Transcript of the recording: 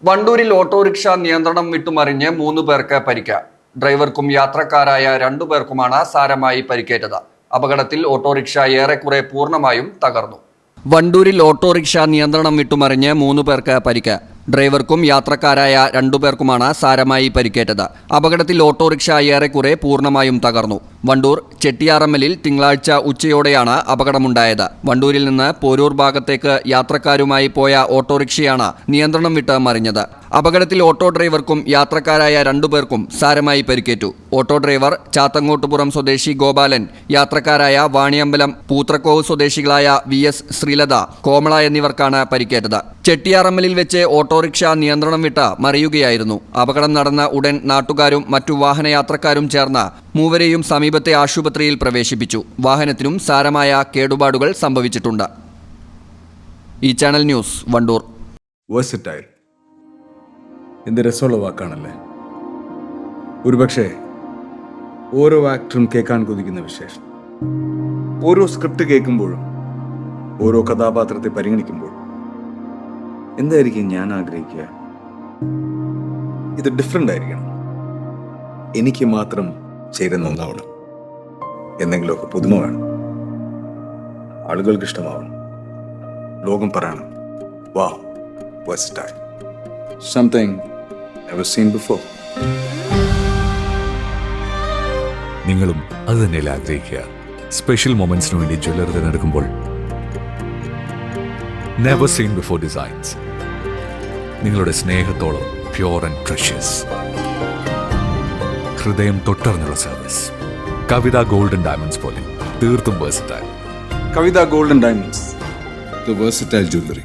വണ്ടൂരിൽ autorickshaw നിയന്ത്രണം വിട്ടുമറിഞ്ഞ് 3 പേർക്ക് പരിക്ക്. ഡ്രൈവർക്കും യാത്രക്കാരായ 2 പേർക്കുമാണ് സാരമായി പരിക്കേറ്റത്. അപകടത്തിൽ ഓട്ടോറിക്ഷ ഏറെക്കുറെ പൂർണ്ണമായും തകർന്നു. വണ്ടൂരിൽ ഓട്ടോറിക്ഷ നിയന്ത്രണം വിട്ടുമറിഞ്ഞ് 3 പേർക്ക് പരിക്ക്. ഡ്രൈവർക്കും യാത്രക്കാരായ 2 പേർക്കുമാണ് സാരമായി പരിക്കേറ്റത്. അപകടത്തിൽ ഓട്ടോറിക്ഷ ഏറെക്കുറെ പൂർണ്ണമായും തകർന്നു. വണ്ടൂർ ചെട്ടിയാറമ്മലിൽ തിങ്കളാഴ്ച ഉച്ചയോടെയാണ് അപകടമുണ്ടായത്. വണ്ടൂരിൽ നിന്ന് പോരൂർ ഭാഗത്തേക്ക് യാത്രക്കാരുമായി പോയ ഓട്ടോറിക്ഷയാണ് നിയന്ത്രണം വിട്ട് മറിഞ്ഞത്. അപകടത്തിൽ ഓട്ടോ ഡ്രൈവർക്കും യാത്രക്കാരായ 2 പേർക്കും സാരമായി പരിക്കേറ്റു. ഓട്ടോ ഡ്രൈവർ ചാത്തങ്ങോട്ടുപുറം സ്വദേശി ഗോപാലൻ, യാത്രക്കാരായ വാണിയമ്പലം പൂത്രക്കോവ് സ്വദേശികളായ VS ശ്രീലത, കോമള എന്നിവർക്കാണ് പരിക്കേറ്റത്. ചെട്ടിയാറമ്മലിൽ വെച്ച് ഓട്ടോറിക്ഷ നിയന്ത്രണം വിട്ട് മറിയുകയായിരുന്നു. അപകടം നടന്ന ഉടൻ നാട്ടുകാരും മറ്റു വാഹനയാത്രക്കാരും ചേർന്ന് മൂവരെയും സമീപത്തെ ആശുപത്രിയിൽ പ്രവേശിപ്പിച്ചു. വാഹനത്തിനും സാരമായ കേടുപാടുകൾ സംഭവിച്ചിട്ടുണ്ട്. ഈ ചാനൽ ന്യൂസ്, വണ്ടൂർ. വേഴ്സറ്റൈൽ എന്ത് രസമുള്ള വാക്കാണല്ലേ. ഒരുപക്ഷെ ഓരോ ആക്ടറും കേൾക്കാൻ കൊതിക്കുന്ന വിശേഷം. ഓരോ സ്ക്രിപ്റ്റ് കേൾക്കുമ്പോഴും ഓരോ കഥാപാത്രത്തെ പരിഗണിക്കുമ്പോഴും എന്തായിരിക്കും ഞാൻ ആഗ്രഹിക്കുക? ഇത് ഡിഫറെൻ്റ് ആയിരിക്കണം, എനിക്ക് മാത്രം ചേരുന്ന ഒന്നാവണം, എന്തെങ്കിലുമൊക്കെ പുതുമ വേണം, ആളുകൾക്ക് ഇഷ്ടമാവണം, ലോകം പറയണം, വാ versatile, something never seen before. നിങ്ങളും അത് തന്നെയല്ലേ ആഗ്രഹിക്കുക? സ്പെഷ്യൽ മൊമെന്റ്സിന് വേണ്ടി ജ്വല്ലറി തിരഞ്ഞെടുക്കുമ്പോൾ നെവർ സീൻ ബിഫോർ ഡിസൈൻസ്, നിങ്ങളുടെ സ്നേഹത്തോളം പ്യോർ ആൻഡ് പ്രഷ്യസ്, ഹൃദയം തൊട്ടറിഞ്ഞുള്ള സർവീസ്. കവിത ഗോൾഡൻ ഡയമണ്ട്സ് പോലെ തീർത്തും versatile. Kavitha golden diamonds, the versatile jewelry.